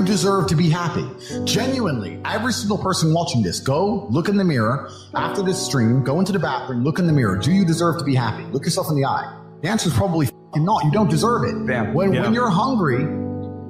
you deserve to be happy? Genuinely, every single person watching this, go look in the mirror after this stream, go into the bathroom, look in the mirror. Do you deserve to be happy? Look yourself in the eye. The answer is probably not. You don't deserve it. When you're hungry,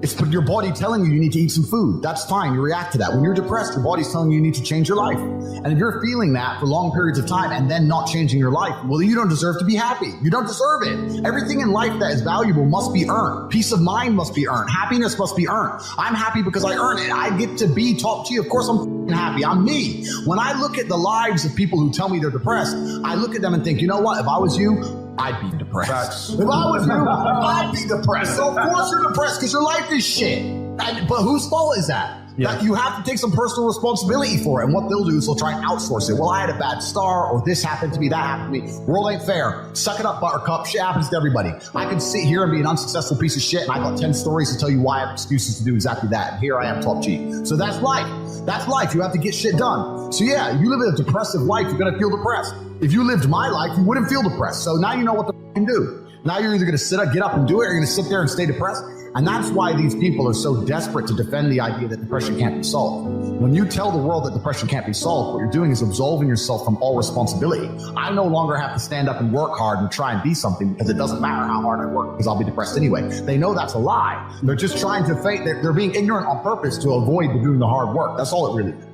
it's your body telling you need to eat some food. That's fine. You react to that. When you're depressed, your body's telling you need to change your life. And if you're feeling that for long periods of time and then not changing your life, well, you don't deserve to be happy. You don't deserve it. Everything in life that is valuable must be earned. Peace of mind must be earned. Happiness must be earned. I'm happy because I earn it. I get to be top G. Of course I'm happy. I'm me. When I look at the lives of people who tell me they're depressed, I look at them and think, you know what? If I was you, I'd be depressed. If I was you, I'd be depressed. So of course you're depressed because your life is shit. But whose fault is that? That you have to take some personal responsibility for it. And what they'll do is they'll try and outsource it. Well, I had a bad star, or this happened to me, that happened to me. World ain't fair. Suck it up, buttercup. Shit happens to everybody. I can sit here and be an unsuccessful piece of shit, and I got 10 stories to tell you why I have excuses to do exactly that. And here I am, top G. So that's life. That's life. You have to get shit done. So yeah, you live a depressive life, you're gonna feel depressed. If you lived my life, you wouldn't feel depressed. So now you know what to do. Now you're either gonna get up and do it, or you're gonna sit there and stay depressed. And that's why these people are so desperate to defend the idea that depression can't be solved. When you tell the world that depression can't be solved, what you're doing is absolving yourself from all responsibility. I no longer have to stand up and work hard and try and be something because it doesn't matter how hard I work because I'll be depressed anyway. They know that's a lie. They're just trying to fake, they're being ignorant on purpose to avoid doing the hard work. That's all it really is.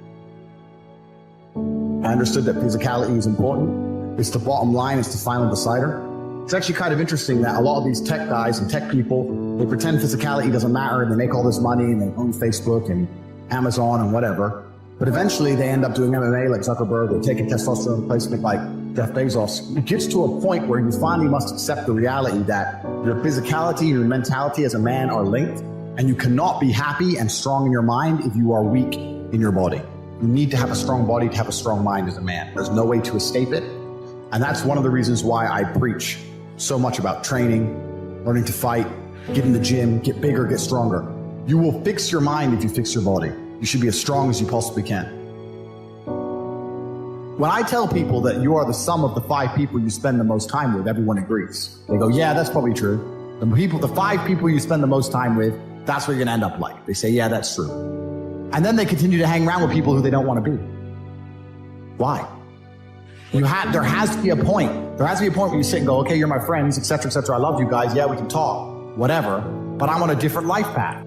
I understood that physicality is important. It's the bottom line, it's the final decider. It's actually kind of interesting that a lot of these tech guys and tech people, they pretend physicality doesn't matter and they make all this money and they own Facebook and Amazon and whatever. But eventually they end up doing MMA like Zuckerberg or taking testosterone replacement like Jeff Bezos. It gets to a point where you finally must accept the reality that your physicality, your mentality as a man are linked, and you cannot be happy and strong in your mind if you are weak in your body. You need to have a strong body to have a strong mind as a man. There's no way to escape it. And that's one of the reasons why I preach so much about training, learning to fight, get in the gym, get bigger, get stronger. You will fix your mind if you fix your body. You should be as strong as you possibly can. When I tell people that you are the sum of the 5 people you spend the most time with, everyone agrees. They go, yeah, that's probably true. The 5 people you spend the most time with, that's what you're gonna end up like. They say, yeah, that's true. And then they continue to hang around with people who they don't want to be. Why? There has to be a point. There has to be a point where you sit and go, okay, you're my friends, etc., etc. I love you guys. Yeah, we can talk, whatever. But I'm on a different life path.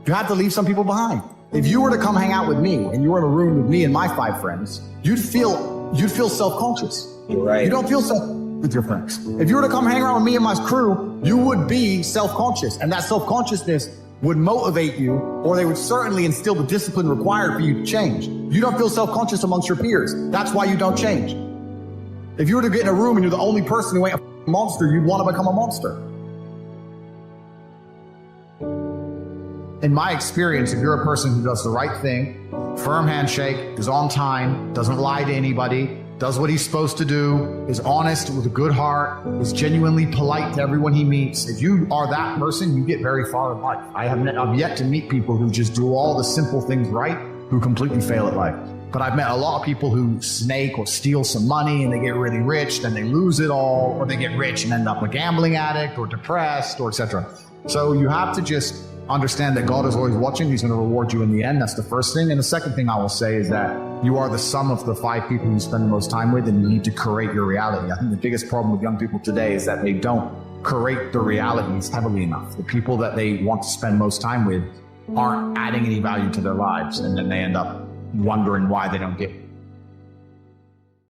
You have to leave some people behind. If you were to come hang out with me and you were in a room with me and my 5 friends, you'd feel self-conscious. Right. You don't feel with your friends. If you were to come hang around with me and my crew, you would be self-conscious, and that self-consciousness would motivate you, or they would certainly instill the discipline required for you to change. You don't feel self-conscious amongst your peers. That's why you don't change. If you were to get in a room and you're the only person who ain't a monster, you'd want to become a monster. In my experience, if you're a person who does the right thing, firm handshake, is on time, doesn't lie to anybody, does what he's supposed to do, is honest with a good heart, is genuinely polite to everyone he meets. If you are that person, you get very far in life. I've yet to meet people who just do all the simple things right, who completely fail at life. But I've met a lot of people who snake or steal some money and they get really rich, then they lose it all, or they get rich and end up a gambling addict or depressed or etc. So you have to just understand that God is always watching. He's going to reward you in the end. That's the first thing. And the second thing I will say is that you are the sum of the 5 people you spend the most time with, and you need to create your reality. I think the biggest problem with young people today is that they don't create the realities heavily enough. The people that they want to spend most time with aren't adding any value to their lives, and then they end up wondering why they don't get